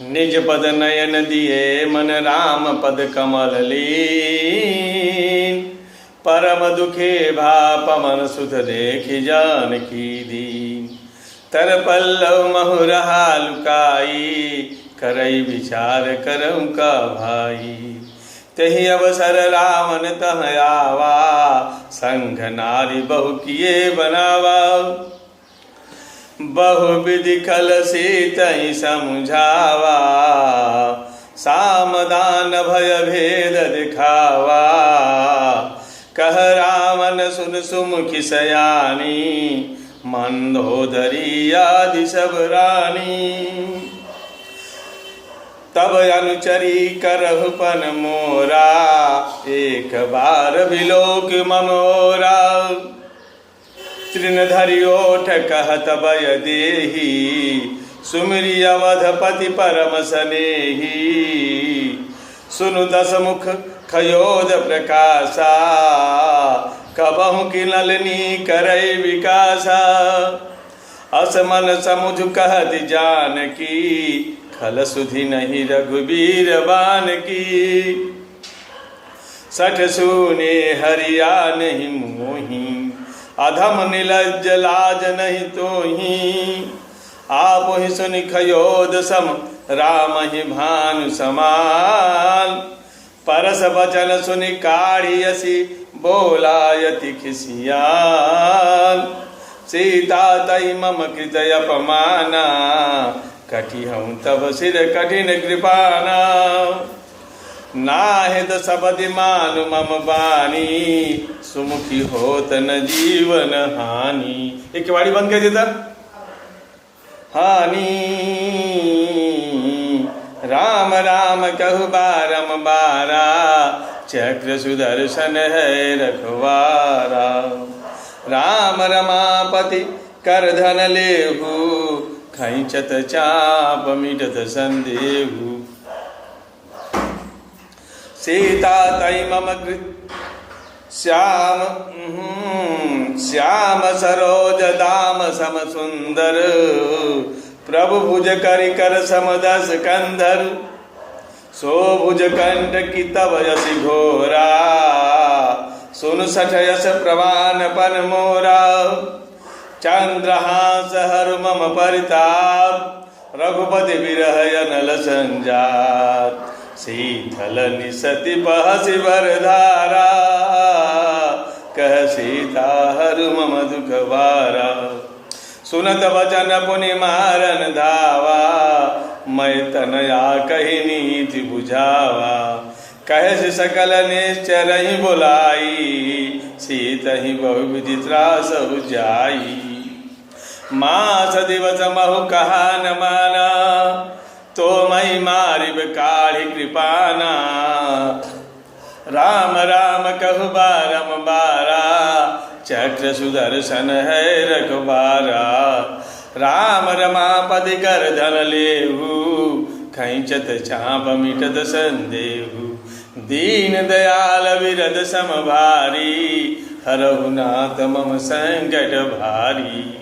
निज पद नयन दिए मन राम पद कमल लीन। परम दुखे भा पवन सुत देखि जानकी दीन। तर पल्लव महुरहा लुकाई करई विचार करऊँ का भाई। तही अवसर रावण तह आवा संघ नारी बहु किए बनावा। बहुविधि खल सीतहि समझावा सामदान भय भेद दिखावा। कह रावण सुन सुमुखी सयानी मंदोदरी आदि सब रानी। तब अनुचरी करहु पन मोरा एक बार बिलोक ममोरा। तृणधरि ओठ कहत भय देहि सुमिरि अवधपति परम सनेहि। सुनु दस मुख खयोद प्रकाशा कबहु की नलनी करई विकासा। असमन समुझ कहत जानकी खल सुधि नहीं रघुबीर बान की। सठ सूने हरिया नहीं मोही अधम निलज्ज लाज नहीं तोही। आप ही सुनि खयोद सम राम ही भानु समान। परस वचन सुनि काढ़ियसी बोलायति खिसियान। सीता तई मम कृत अपमाना कटि हूँ तब सिर कठिन कृपाना। नाहित सबदि मानु मम बानी सुमुखी होत न जीवन हानि। एक केवाड़ी बंद कर देता। हानि राम राम कहु बारम बारा चक्र सुदर्शन है रखवारा। राम रमापति कर धन लेहु खैचत चाप मिटत संदेहु। सीता तई मम श्याम श्याम सरोज दाम सम सुंदर। प्रभु भुज करि कर समदस कंधर। सो भुज कंठ की तब यसी घोरा सुन सठ यस प्रवान पन मोरा। चंद्रहास हर मम परिताप रघुपति विरह अनल संजात। शीतल निसति बहसि वरधारा कह सीता हरु मम दुख भारा। सुनत वचन पुनि मारन धावा मैं तनया कही नीति बुझावा। कह सकल निश्चर ही बुलाई सीत ही बहुविधि त्रास जाई। मास दिवस महु कहा न माना तो मई मारिब काढ़ी कृपाना। राम राम कहु बारम बारा चक्र सुदर्शन है रखबारा। राम रमापति कर धन लेहु खैचत चाप मिटत संदेहु। दीन दयाल विरद समभारी हरहु नाथ मम संकट भारी।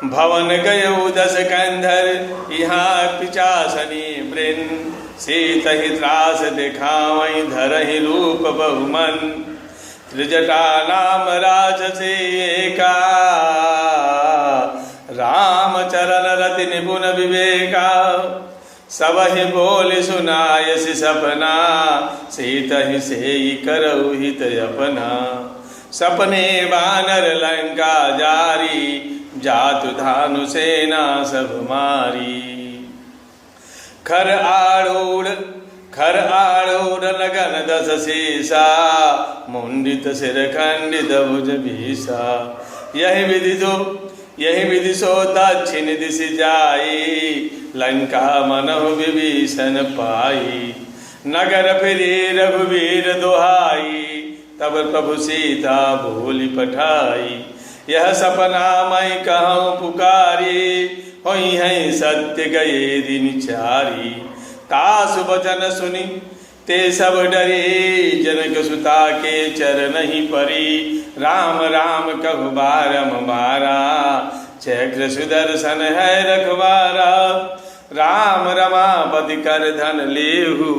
भवन गयो दस कंधर यहाँ पिचासनी वृन। सीत ही त्रास दिखावई धरहि रूप बहुमन। त्रिजटा नाम राजसे एका राम चरण रति निपुण विवेका। सब ही बोल सुनायसि सपना सीत ही से करहु हित अपना। सपने वानर लंका जारी जातु धानु सेना सब मारी। खर आड़ूढ़ लगन दस शीसा मुंडित सिर खंडित भुज भीसा। यही विधि सो दक्षिण दिश जाई लंका मनहु विभीषण पाई। नगर फिरे रघुवीर दोहाई तब प्रभु सीता बोली पठाई। यह सपना मैं कहूँ पुकारी होई है सत्य गए दिन चारी। तासु वचन सुनी ते सब डरे जनक सुता के चरण ही परी। राम राम कहु बारम बारा चक्र सुदर्शन है रखवारा। राम रमापति कर धन लेहु,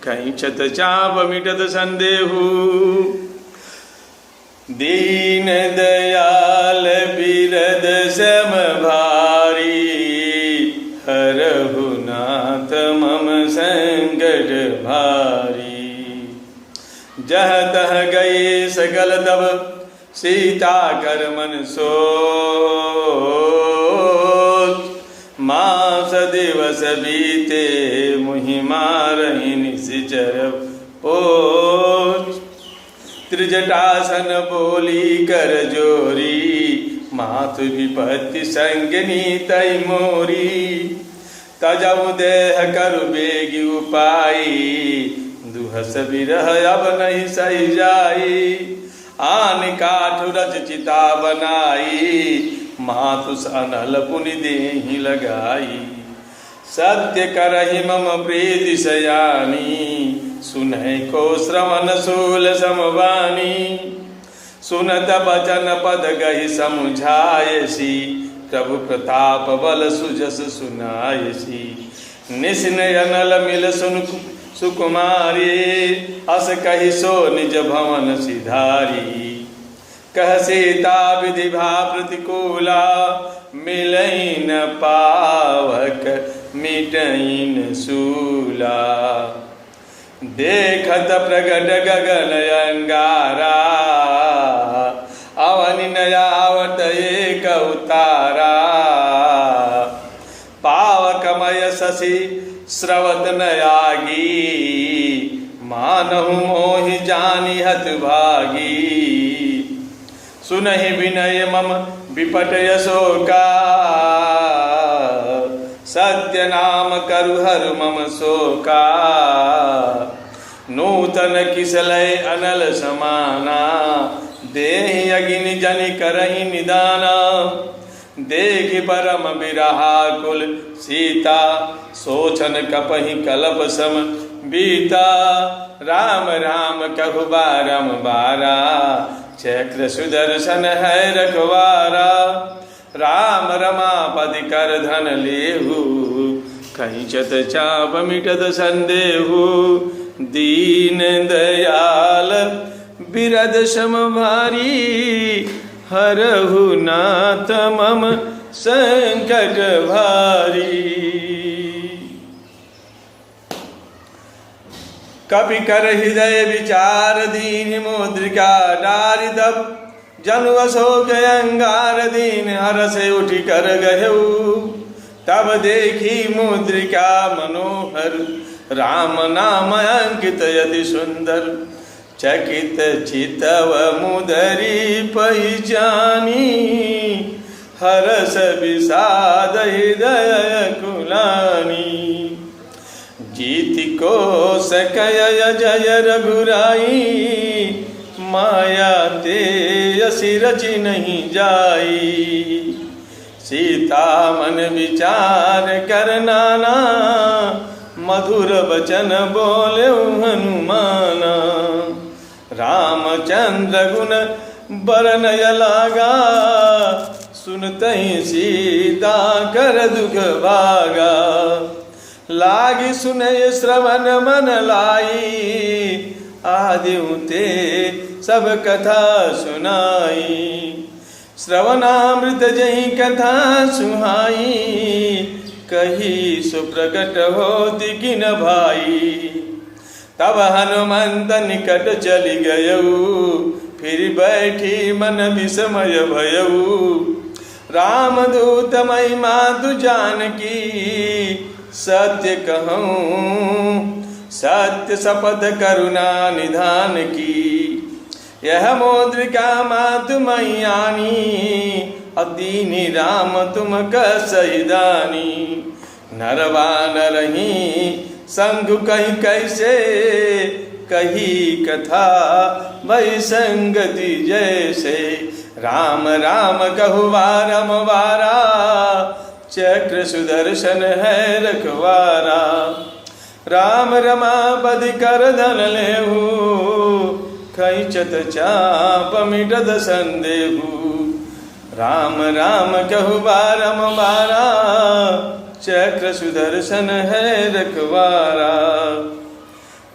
खैचत चाप मिटत संदेहु। दीन दयाल बिरद सम भारी, हरहु नाथ मम संकट भारी। जह तह गए सकल तब, सीता कर मन सोच। मास दिवस बीते मुहि मारहि निश्चर पोच। त्रिजटासन बोली कर जोरी, मातु विपत्ति संगनी तई मोरी। तजऊ देह करु बेगी उपाई, दुहस बिरह अब नहीं सही जाई। आन काठ रच चिता बनाई, मातुस अनल पुनि देहि लगाई। सत्य करहि मम प्रीति सयानी, सुनहि को श्रवण सूल समवानी। सुनत बचन पद गहि समुझायसी, प्रभु प्रताप बल सुजस सुनायसी। निसिन अनल मिल सुन सुकुमारी, अस कहि सो निज भवन सिधारी। कह सीता विधि भा प्रतिकूला, मिलई न पावक मिटईन सूला। देखत प्रगट गगन अंगारा, अवनि नयावत एक उतारा। पावकमय शशि स्रवत नयागी, मानहु मोहि जानि हत भागी। सुनहि विनय मम विपट यशोका, सत्य नाम करु हर मम शोका। नूतन किसलय अनल समाना, देहि अगिनि जनि करहि निदाना। देखि परम बिरहा कुल सीता, सोचन कपहि कलप सम बीता। राम राम कहु बारंबारा, चक्र सुदर्शन है रखवारा। राम रमापति कर धन लेहु, खैचत चाप मिटत संदेहु। दीन दयाल बिरद सम भारी, हरहु नाथ मम संकट भारी। कपि कर हृदय विचार, दीन मुद्रिका डारि तब। जनु अशोक अंगार, दीन हरष उठि कर गहु। तब देखी मुद्रिका मनोहर, राम नाम अंकित यति सुंदर। चकित चितव मुदरी पहिचानी, हरष विषाद हृदय कुलानी। जीति को सकय जय रघुराई, माया ते यसी रचि नहीं जाई। सीता मन विचार कर नाना, मधुर बचन बोले हनुमाना। रामचंद्र गुण बरनय लागा, सुनतहि सीता कर दुख भागा। लागी सुनय श्रवण मन लाई, आदिउ ते सब कथा सुनाई। श्रवणामृत जहि कथा सुहाई, कही सुप्रकट होति किन भाई। तब हनुमंत निकट चली गयऊ, फिर बैठी मन विस्मय भयऊ। रामदूत महिमा तु जानकी, सत्य कहूँ सत्य शपथ करुणा निधान की। यह मुद्रिका मातु मैयानी, अदीनी राम तुम कसहि दानी। नरवा नरही संग कही कैसे, कही कथा भई संगति जैसे। राम राम कहु बारंबारा, चक्र सुदर्शन है रखवारा। राम रमापति कर धन लेहु, खैचत चाप मिटत संदेहु। राम राम कहु बारंबारा, चक्र सुदर्शन है रखवारा।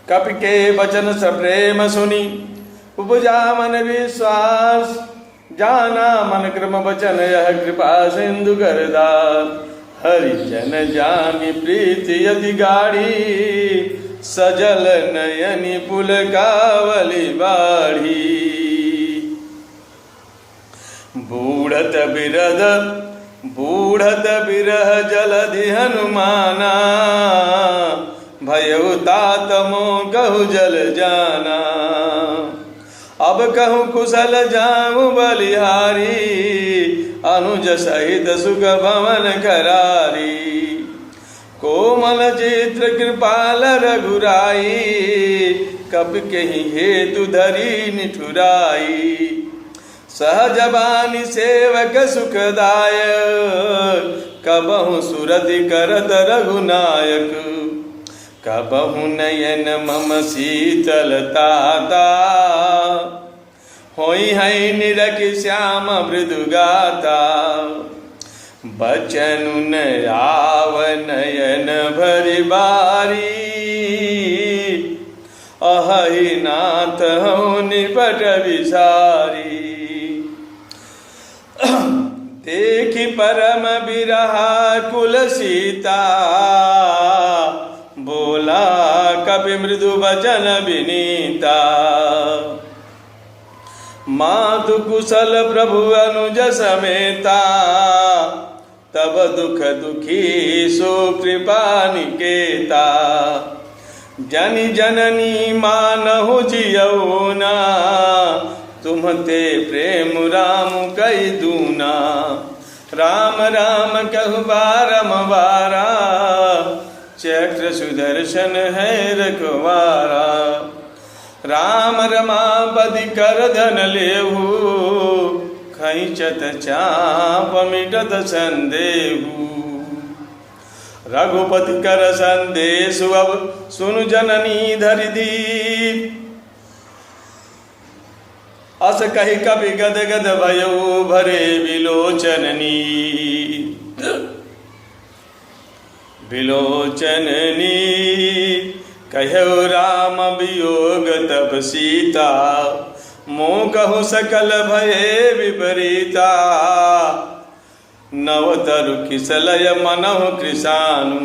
कपि के वचन सप्रेम सुनी उपजा मन विश्वास, जाना मन क्रम वचन यह कृपा सिंधु करदार। हरिजन जानी प्रीति यदि गाढ़ी, सजल नयनी पुल कावली बाढ़ी। बूढ़त बिरह जलधि हनुमाना, भयउ तात मोह कहु जल जाना। अब कहूँ कुशल जाऊँ बलिहारी, अनुज सहित सुख भवन करारी। कोमल चित्र कृपाल रघुराई, कपि कहीं हेतु धरी निठुराई। सहजबानी सेवक सुखदायक, कबहु सुरति करत रघुनायक। कबहु नयन मम शीतलताता, होई है निरख श्याम मृदु गाता। बचनु न आव नयन भरि बारी, अहि नाथ हूँ निपट विसारी। देखि परम बिरहा कुल सीता, बोला कपि मृदु वचन विनीता। मातु कुशल प्रभु अनुज समेता, तब दुख दुखी सो कृपा निकेता। जनि जननी मानहु जियौना, तुम्हते प्रेम राम कई दूना। राम राम कहु बारंबारा, चक्र सुदर्शन है रखवारा। राम रमापति कर धन लेहु, खैचत चाप मिटत संदेहु। रघुपति कर संदेश अब सुनु जननी धरि दी। अस कहि कपि गद गद भयो भरे विलोचननी। विलोचननी कहु राम वियोग तब सीता, मोह कहु सकल भये विपरीता। नव तरु किसलय मनहु कृशानु,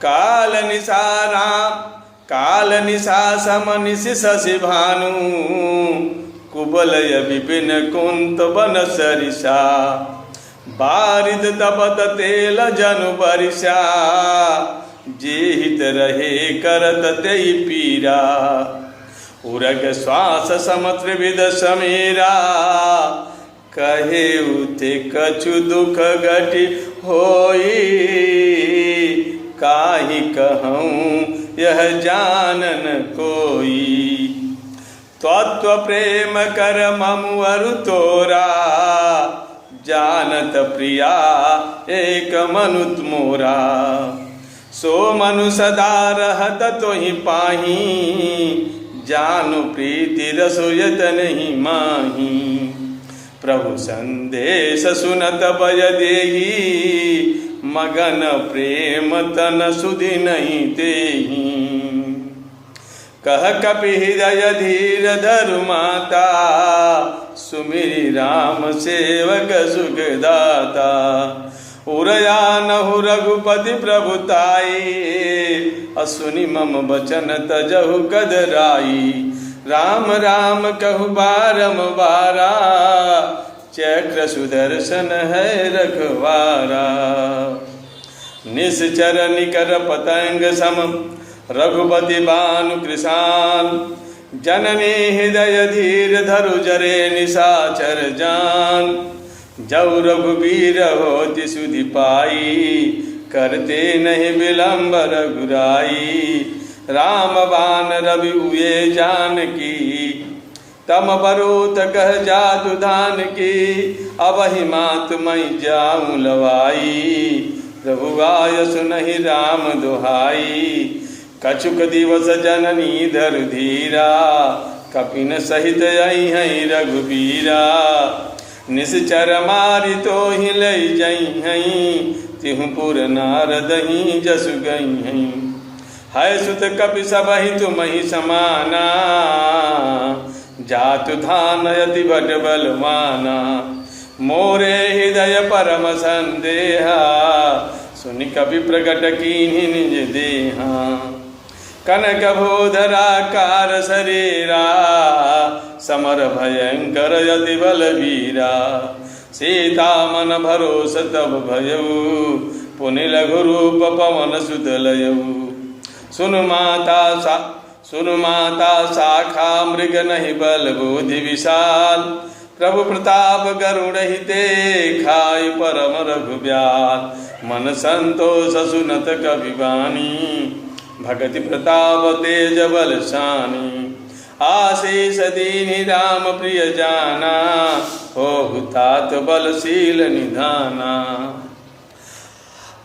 काल निशा सम निशि शशि भानु। कुबलय विपिन कुंत बन सरिषा, बारिद तपत तेल जनु बरिषा। जेहित रहे करत तेई पीरा, उरग श्वास सम त्रिविध समीरा। कहे उते कछु दुख घटि होई, काहि कहूँ यह जानन कोई। तत्व प्रेम कर ममु अरु तोरा, जानत प्रिया एक मनुत मोरा। सो मनु सदा रहत तोहि पाही, जानु प्रीति रसोयत नहीं माही। प्रभु संदेश सुनत भय देही, मगन प्रेम तन सुधि नहीं तेही। कह कपि हृदय धीर धरु माता, सुमिरि राम सेवक सुखदाता। उरया नहु रघुपति प्रभुताई, असुनि मम बचन तजहु कदराई। राम राम कहु बारंबारा, चक्र सुदर्शन है रखवारा। निश्चर निकर पतंग सम, रघुपति बानु कृशान। जननी हृदय धीर धरु जरे निशाचर जान। जौ रघुबीर होति सुधि पाई, करते नहीं विलंब रघुराई। राम बान रवि हुए जानकी, तम बरोत कह जातु धान की। अब ही मात मई जाऊं लवाई, प्रभु आय सुनहि राम दुहाई। कछुक दिवस जननी धरु धीरा, कपिन सहित आई हैं रघुबीरा। निश्चर मारी तो ही लई जई हई, तिहुपुर नारदही जसु गई हई। है सुत कपि सबहि तुम ही समाना, जातु धान यति भट बलवाना। मोरे हृदय परम संदेहा, सुनि कपि प्रकट कीन्हि निज देहा। कनक भूधराकार शरीरा, समर भयंकर यति बलवीरा। सीता मन भरोस तब भयऊ, पुनि लघु रूप पवन सुत लयऊ। सुनु माता शाखा मृग नहीं बल बुद्धि विशाल। प्रभु प्रताप गरुड़ ही देखाई परम रघुब्याल। मन संतोष सुनत कवि वाणी, भगति प्रताप तेज बल शानी। आशीष दीनि राम प्रिय जाना, हो तात बलशील निधाना।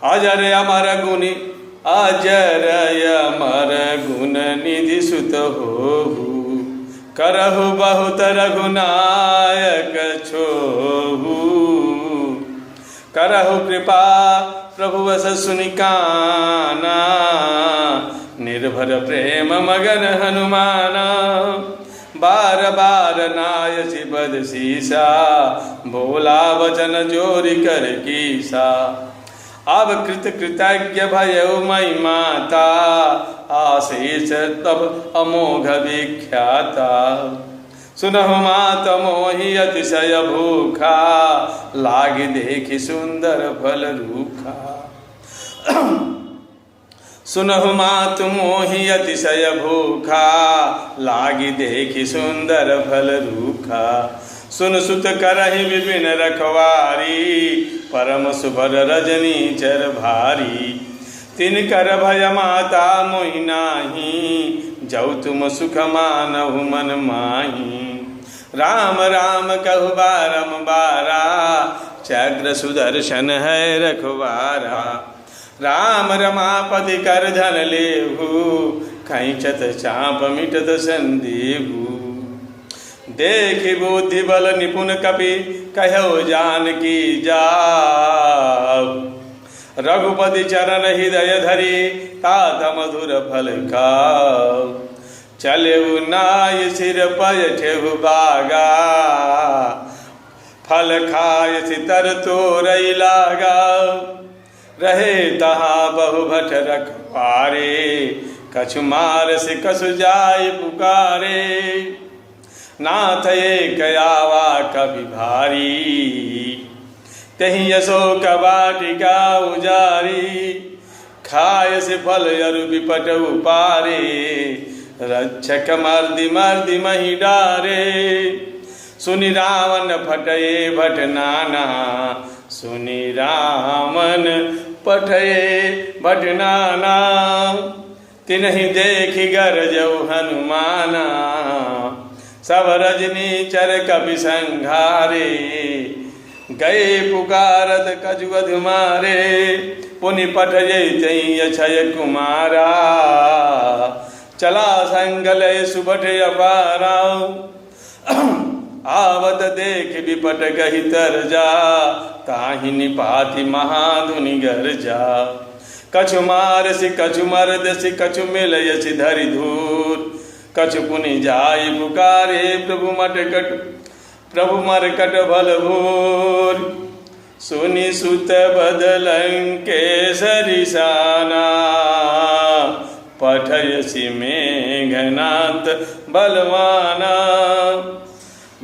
अजर अमर गुनि अजर अमर गुण निधि सुत होहु। करहु बहुत रघुनायक छोहु। करहु कृपा प्रभु वस सुनि काना, निर्भर प्रेम मगन हनुमाना। बार बार नायसि बद सीसा, बोला वचन जोरि कर कीसा। अब कृत कृतज्ञ भयउ मई माता, आशीष तब अमोघ विख्याता। सुनहु मात मोहि अतिशय भूखा, लागी देखि सुंदर फल रूखा। सुनहु मात मोहि अतिशय भूखा, लागी देखि सुंदर फल रूखा। सुन सुत करहि विपिन रखवारी, परम सुभर रजनी चर भारी। तिन कर भय माता मोहि नाही, जौ तुम सुख मानहु मन माही। राम राम कहु बारंबारा, चक्र सुदर्शन है रखवारा। राम रमापति कर धन लेहु, खैचत चाप मिटत संदेहु। देखि बुद्धि बल निपुण कपि, कहो जानकी जाऊ। रघुपति चरण हृदय धरि, तात मधुर फल खाऊ। चलेउ नाय सिर पयठेहु बागा, फल खाय सितर तोरई लागा। रहे तहाँ बहु भट रखवारे, कछु मार से कसु जाय पुकारे। नाथ एक आवा कभी भारी, तही अशोक वाटिका उजारी। खाय से फल अरु विपट उपारे, रक्षक मर्दि मर्दि मही डारे। सुनि रावण फटये भट नाना, सुनि रावण पठये भट नाना। तिन्हि देखि गरजउ हनुमाना, सब रजनी चर कपि संघारे। गए पुकारत कजुअध मारे, पुनि पठये अक्षय कुमारा। चला संगलय सुबठ अपारा, आवत देख विपट गहि तर जा। ताहि निपाति महाधुनि गर्जा, कछु मारसि कछु मर्दसि कछु मिलयसि धरि धूर। कछु पुनि जाय पुकारे प्रभु मरकट भल भूर। सुनि सुत बदलंकेसरि साना, पठयसि मेघनाथ बलवाना।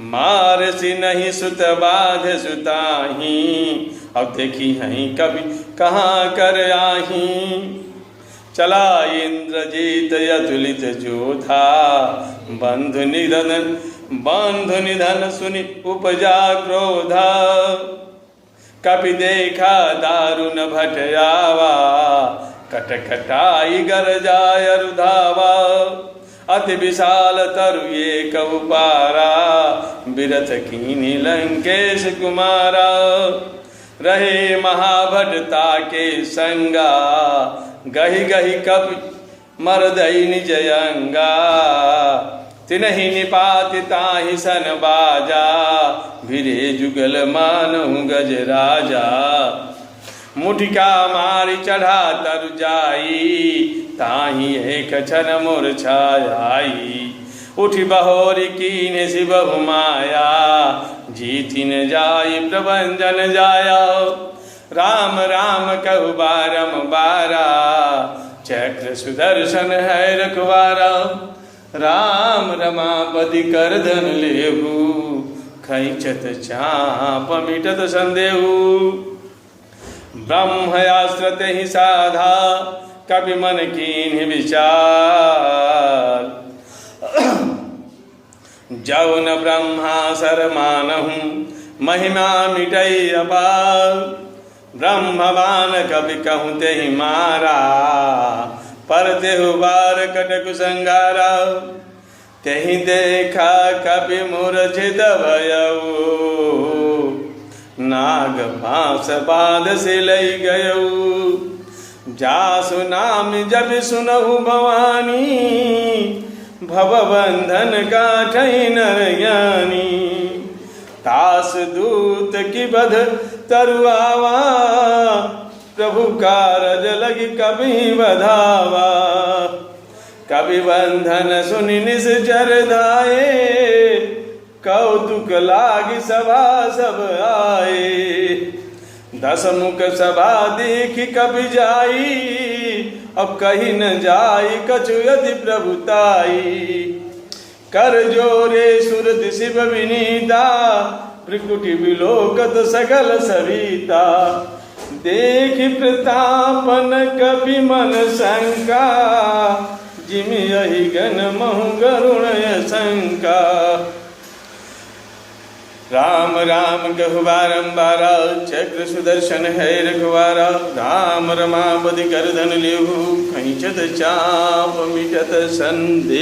मारसि नहीं सुत बाध सुताही, अब देखी हहीं कभी कहाँ कर आही। चला इंद्रजीत अतुलित जोधा, बंधु निधन सुनि उपजा क्रोधा। कपि देखा दारुण भटयावा, कटकटाई गरजाय रुधावा। अति विशाल तरु एक उपारा, बिरथ कीनी लंकेश कुमारा। रहे महाभटता के संगा, गहि गहि कपि मरदई निज अंगा। तिनहि निपात ताहि सन बाजा, भिरे जुगल मानहु गज राजा। मुठिका मारी चढ़ा तरु जाई, ताहि एक क्षण मूर्छाई। उठि बहोरी कीन्ह शिवहु माया, जीतिन जाई प्रभंजन जाया। राम राम कहु बारंबारा, चक्र सुदर्शन है रखवारा। राम रमापति कर धन लेहु, खैचत चाप मिटत संदेहु। ब्रह्मयास्त्र ही साधा, कवि मन कीन्ह विचार। जौन ब्रह्मा शरमानहु, महिमा मिटई अपार। ब्रह्मवान कवि कहूँ तेहि मारा, पर तेहु बार कटक संगारा। तेहि देखा कवि मूर्छित भयउ, नाग पास बाध से लई गयउ। जासु नाम जब सुनहु भवानी, भवबंधन काटई नर ज्ञानी। तास दूत की बध तरुआवा, प्रभु कारज लगी कभी बधावा। कवि बंधन सुनि निश्चर धाये, कौतुक लागी सभा सब आए। दस मुख सभा देखी कवि जाई, अब कहीं न जाई कछु यदि प्रभुताई। कर जोरे सुरत शिव विनीता, भृकुटि विलोकत सकल सविता। देखि प्रतापन कपि मन शंका, जिमि यही गण महु गरुण शंका। राम राम कहु बारंबारा, चक्र सुदर्शन है रखवारा। राम रमापति कर धन लेहु, खैचत चाप मिटत संदेहु।